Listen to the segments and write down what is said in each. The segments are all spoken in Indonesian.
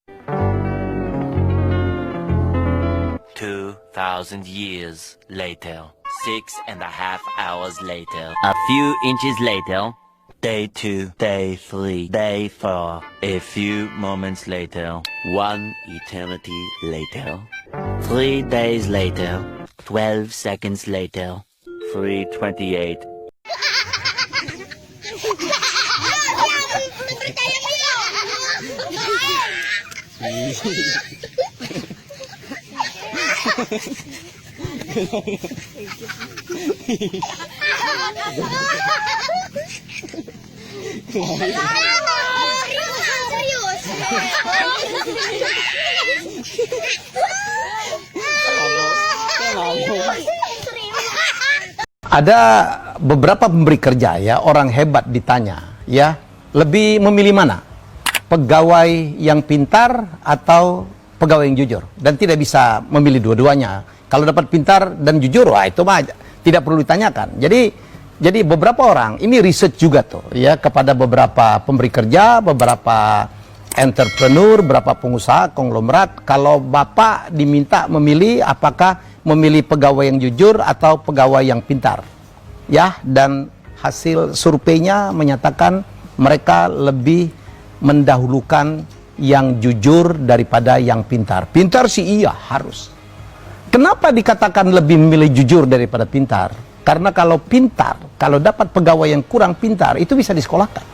2,000 years later. 6.5 hours later. A few inches later. Day 2, day 3, day 4. A few moments later. 1 eternity later. 3 days later. 12 seconds later. 3:28. Ada beberapa pemberi kerja ya, orang hebat ditanya ya, lebih memilih mana? Pegawai yang pintar atau pegawai yang jujur? Dan tidak bisa memilih dua-duanya. Kalau dapat pintar dan jujur, wah itu mah tidak perlu ditanyakan. Jadi beberapa orang, ini riset juga tuh ya, kepada beberapa pemberi kerja, beberapa entrepreneur, beberapa pengusaha, konglomerat, kalau Bapak diminta memilih apakah memilih pegawai yang jujur atau pegawai yang pintar. Ya, dan hasil surveinya menyatakan mereka lebih mendahulukan yang jujur daripada yang pintar. Pintar sih iya, harus. Kenapa dikatakan lebih memilih jujur daripada pintar? Karena kalau pintar, kalau dapat pegawai yang kurang pintar, itu bisa disekolahkan.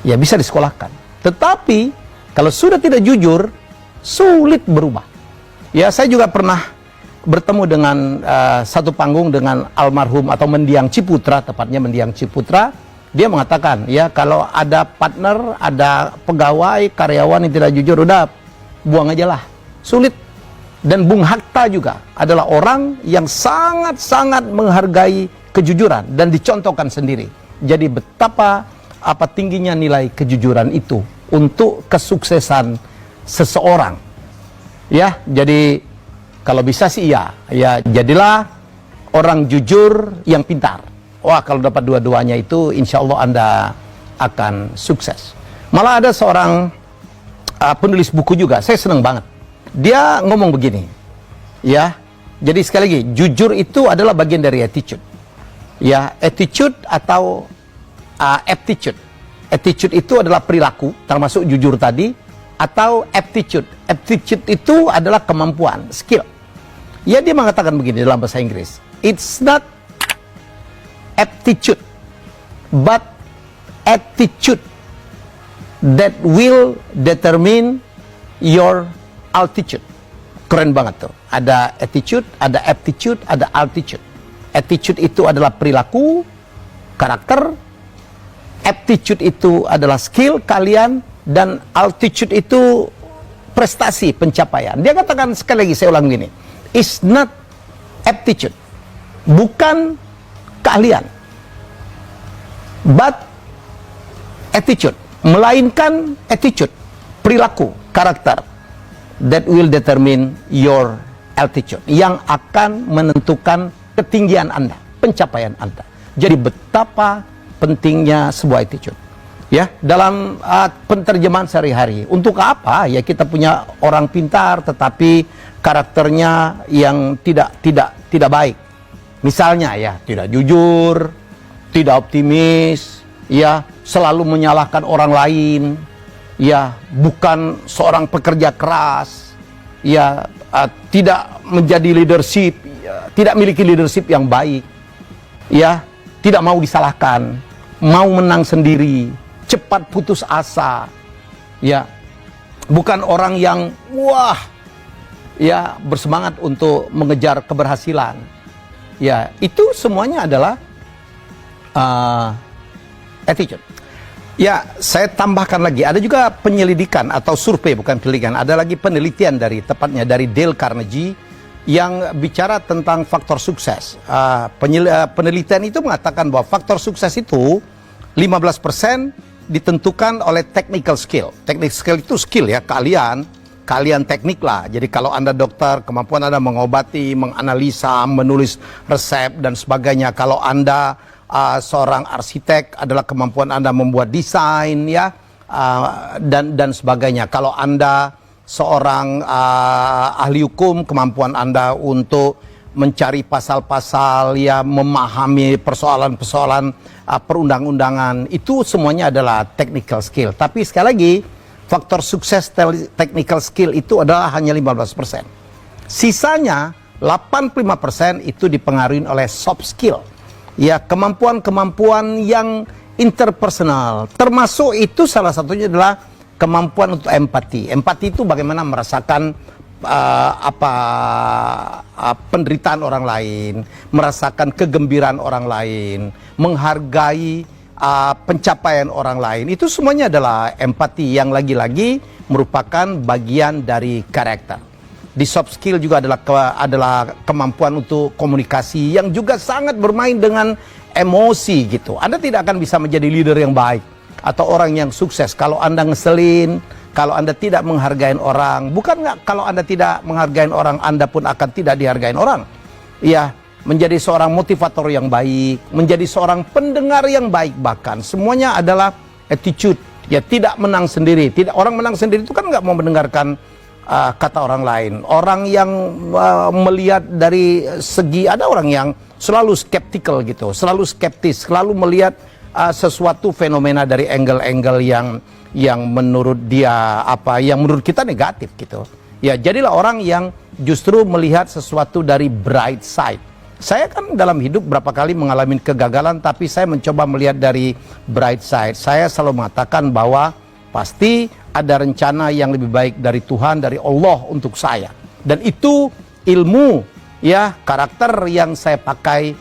Ya, bisa disekolahkan. Tetapi, kalau sudah tidak jujur, sulit berubah. Ya, saya juga pernah bertemu dengan satu panggung dengan almarhum atau mendiang Ciputra, tepatnya mendiang Ciputra. Dia mengatakan, ya kalau ada partner, ada pegawai, karyawan yang tidak jujur, udah buang aja lah. Sulit. Dan Bung Hatta juga adalah orang yang sangat-sangat menghargai kejujuran dan dicontohkan sendiri. Jadi betapa tingginya nilai kejujuran itu untuk kesuksesan seseorang. Ya, jadi kalau bisa sih iya, ya jadilah orang jujur yang pintar. Wah, kalau dapat dua-duanya itu insya Allah Anda akan sukses. Malah ada seorang penulis buku juga, saya senang banget. Dia ngomong begini, ya, jadi sekali lagi, jujur itu adalah bagian dari attitude. Ya, attitude atau aptitude. Attitude itu adalah perilaku, termasuk jujur tadi, atau aptitude. Aptitude itu adalah kemampuan, skill. Ya, dia mengatakan begini dalam bahasa Inggris, it's not aptitude, but attitude that will determine your altitude. Keren banget tuh. Ada attitude, ada aptitude, ada altitude. Attitude itu adalah perilaku, karakter. Aptitude itu adalah skill kalian. Dan altitude itu prestasi, pencapaian. Dia katakan sekali lagi, saya ulang gini. It's not aptitude. Bukan keahlian. But attitude. Melainkan attitude. Perilaku, karakter. That will determine your altitude. Yang akan menentukan ketinggian Anda, pencapaian Anda. Jadi betapa pentingnya sebuah attitude. Ya, dalam penterjemahan sehari-hari. Untuk apa? Ya kita punya orang pintar tetapi karakternya yang tidak baik. Misalnya ya, tidak jujur, tidak optimis, ya, selalu menyalahkan orang lain. Ya, bukan seorang pekerja keras, ya, tidak menjadi leadership, ya, tidak memiliki leadership yang baik, ya, tidak mau disalahkan, mau menang sendiri, cepat putus asa, ya, bukan orang yang wah, ya, bersemangat untuk mengejar keberhasilan, ya, itu semuanya adalah attitude. Ya, saya tambahkan lagi, ada juga penyelidikan atau survei, bukan penyelidikan, ada lagi penelitian dari, tepatnya dari Dale Carnegie, yang bicara tentang faktor sukses. Penelitian itu mengatakan bahwa faktor sukses itu 15% ditentukan oleh technical skill. Technical skill itu skill ya, keahlian teknik lah. Jadi kalau Anda dokter, kemampuan Anda mengobati, menganalisa, menulis resep, dan sebagainya. Kalau Anda seorang arsitek, adalah kemampuan Anda membuat desain, ya. dan sebagainya. Kalau Anda seorang ahli hukum, kemampuan Anda untuk mencari pasal-pasal, ya memahami persoalan-persoalan perundang-undangan, itu semuanya adalah technical skill. Tapi sekali lagi, faktor sukses technical skill itu adalah hanya 15%. Sisanya 85% itu dipengaruhi oleh soft skill. Ya, kemampuan-kemampuan yang interpersonal. Termasuk itu salah satunya adalah kemampuan untuk empati. Empati itu bagaimana merasakan penderitaan orang lain, merasakan kegembiraan orang lain, menghargai pencapaian orang lain. Itu semuanya adalah empati yang lagi-lagi merupakan bagian dari karakter. Di soft skill juga adalah kemampuan untuk komunikasi yang juga sangat bermain dengan emosi gitu. Anda tidak akan bisa menjadi leader yang baik atau orang yang sukses kalau Anda ngeselin, kalau Anda tidak menghargai orang. Bukan nggak, kalau Anda tidak menghargai orang, Anda pun akan tidak dihargai orang. Ya, menjadi seorang motivator yang baik, menjadi seorang pendengar yang baik, bahkan semuanya adalah attitude. Ya, tidak menang sendiri. Tidak, orang menang sendiri itu kan nggak mau mendengarkan kata orang lain. Orang yang melihat dari segi, ada orang yang selalu skeptical gitu, selalu skeptis, selalu melihat sesuatu fenomena dari angle-angle yang menurut dia yang menurut kita negatif gitu. Ya, jadilah orang yang justru melihat sesuatu dari bright side. Saya kan dalam hidup berapa kali mengalami kegagalan, tapi saya mencoba melihat dari bright side. Saya selalu mengatakan bahwa pasti ada rencana yang lebih baik dari Tuhan, dari Allah untuk saya. Dan itu ilmu, ya, karakter yang saya pakai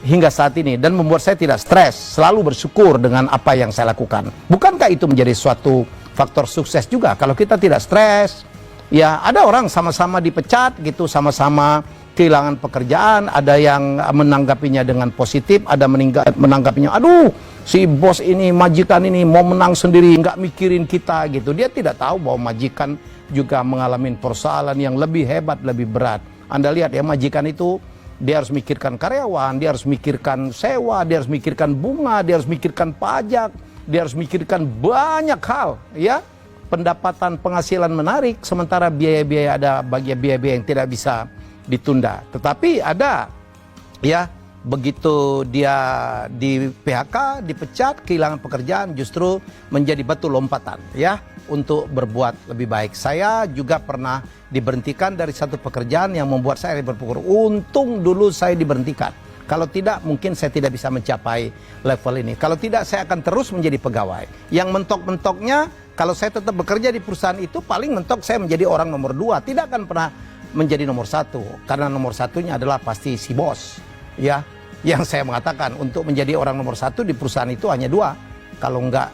hingga saat ini dan membuat saya tidak stres, selalu bersyukur dengan apa yang saya lakukan. Bukankah itu menjadi suatu faktor sukses juga? Kalau kita tidak stres, ya ada orang sama-sama dipecat gitu, sama-sama kehilangan pekerjaan, ada yang menanggapinya dengan positif, ada menanggapinya, aduh, si bos ini, majikan ini mau menang sendiri, nggak mikirin kita gitu. Dia tidak tahu bahwa majikan juga mengalami persoalan yang lebih hebat, lebih berat. Anda lihat ya, majikan itu dia harus mikirkan karyawan, dia harus mikirkan sewa, dia harus mikirkan bunga, dia harus mikirkan pajak, dia harus mikirkan banyak hal, ya. Pendapatan, penghasilan menarik, sementara biaya-biaya, ada bagian biaya-biaya yang tidak bisa ditunda. Tetapi ada, ya, begitu dia di PHK, dipecat, kehilangan pekerjaan, justru menjadi batu lompatan, ya, untuk berbuat lebih baik. Saya juga pernah diberhentikan dari satu pekerjaan yang membuat saya berpikir, untung dulu saya diberhentikan. Kalau tidak, mungkin saya tidak bisa mencapai level ini. Kalau tidak, saya akan terus menjadi pegawai. Yang mentok-mentoknya, kalau saya tetap bekerja di perusahaan itu, paling mentok saya menjadi orang nomor 2. Tidak akan pernah menjadi nomor 1. Karena nomor satunya adalah pasti si bos. Ya, yang saya mengatakan, untuk menjadi orang nomor 1 di perusahaan itu hanya 2. Kalau enggak,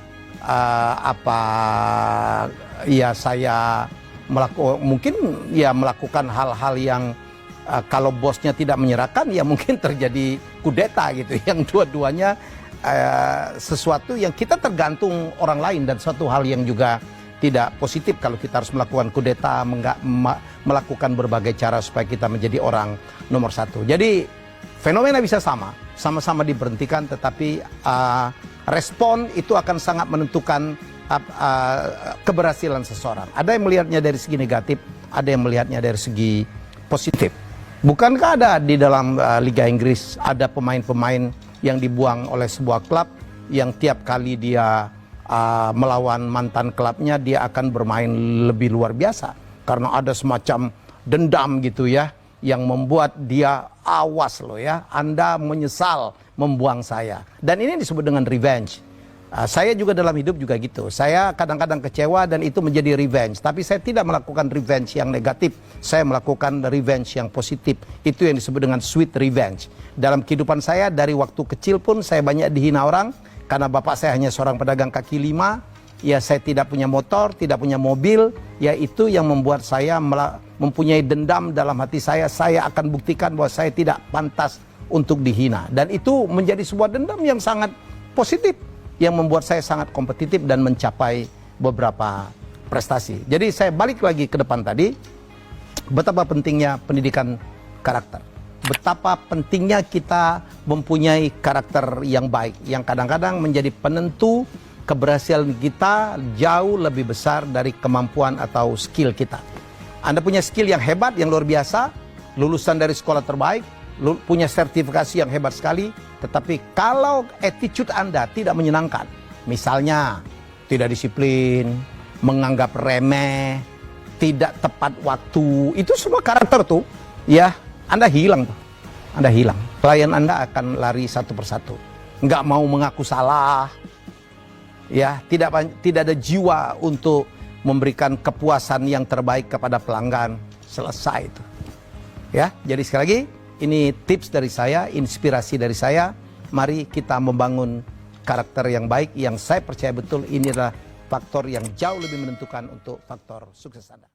ya saya mungkin ya melakukan hal-hal yang kalau bosnya tidak menyerahkan, ya mungkin terjadi kudeta gitu. Yang dua-duanya sesuatu yang kita tergantung orang lain, dan suatu hal yang juga tidak positif kalau kita harus melakukan kudeta, melakukan berbagai cara supaya kita menjadi orang nomor 1. Jadi fenomena bisa sama-sama diberhentikan, tetapi respon itu akan sangat menentukan keberhasilan seseorang. Ada yang melihatnya dari segi negatif, ada yang melihatnya dari segi positif. Bukankah ada di dalam Liga Inggris ada pemain-pemain yang dibuang oleh sebuah klub yang tiap kali dia melawan mantan klubnya, dia akan bermain lebih luar biasa karena ada semacam dendam gitu ya, yang membuat dia, awas loh ya, Anda menyesal membuang saya. Dan ini disebut dengan revenge. Saya juga dalam hidup juga gitu. Saya kadang-kadang kecewa dan itu menjadi revenge. Tapi saya tidak melakukan revenge yang negatif. Saya melakukan revenge yang positif. Itu yang disebut dengan sweet revenge. Dalam kehidupan saya dari waktu kecil pun saya banyak dihina orang. Karena bapak saya hanya seorang pedagang kaki 5. Ya, saya tidak punya motor, tidak punya mobil. Ya, itu yang membuat saya mempunyai dendam dalam hati saya. Saya akan buktikan bahwa saya tidak pantas untuk dihina. Dan itu menjadi sebuah dendam yang sangat positif, yang membuat saya sangat kompetitif dan mencapai beberapa prestasi. Jadi saya balik lagi ke depan tadi, betapa pentingnya pendidikan karakter. Betapa pentingnya kita mempunyai karakter yang baik, yang kadang-kadang menjadi penentu keberhasilan kita jauh lebih besar dari kemampuan atau skill kita. Anda punya skill yang hebat, yang luar biasa, lulusan dari sekolah terbaik, punya sertifikasi yang hebat sekali, tetapi kalau attitude Anda tidak menyenangkan, misalnya tidak disiplin, menganggap remeh, tidak tepat waktu, itu semua karakter tuh, ya, Anda hilang tuh. Anda hilang. Klien Anda akan lari satu persatu. Nggak mau mengaku salah, ya, tidak ada jiwa untuk memberikan kepuasan yang terbaik kepada pelanggan. Selesai itu. Ya, jadi sekali lagi, ini tips dari saya, inspirasi dari saya. Mari kita membangun karakter yang baik, yang saya percaya betul ini adalah faktor yang jauh lebih menentukan untuk faktor sukses Anda.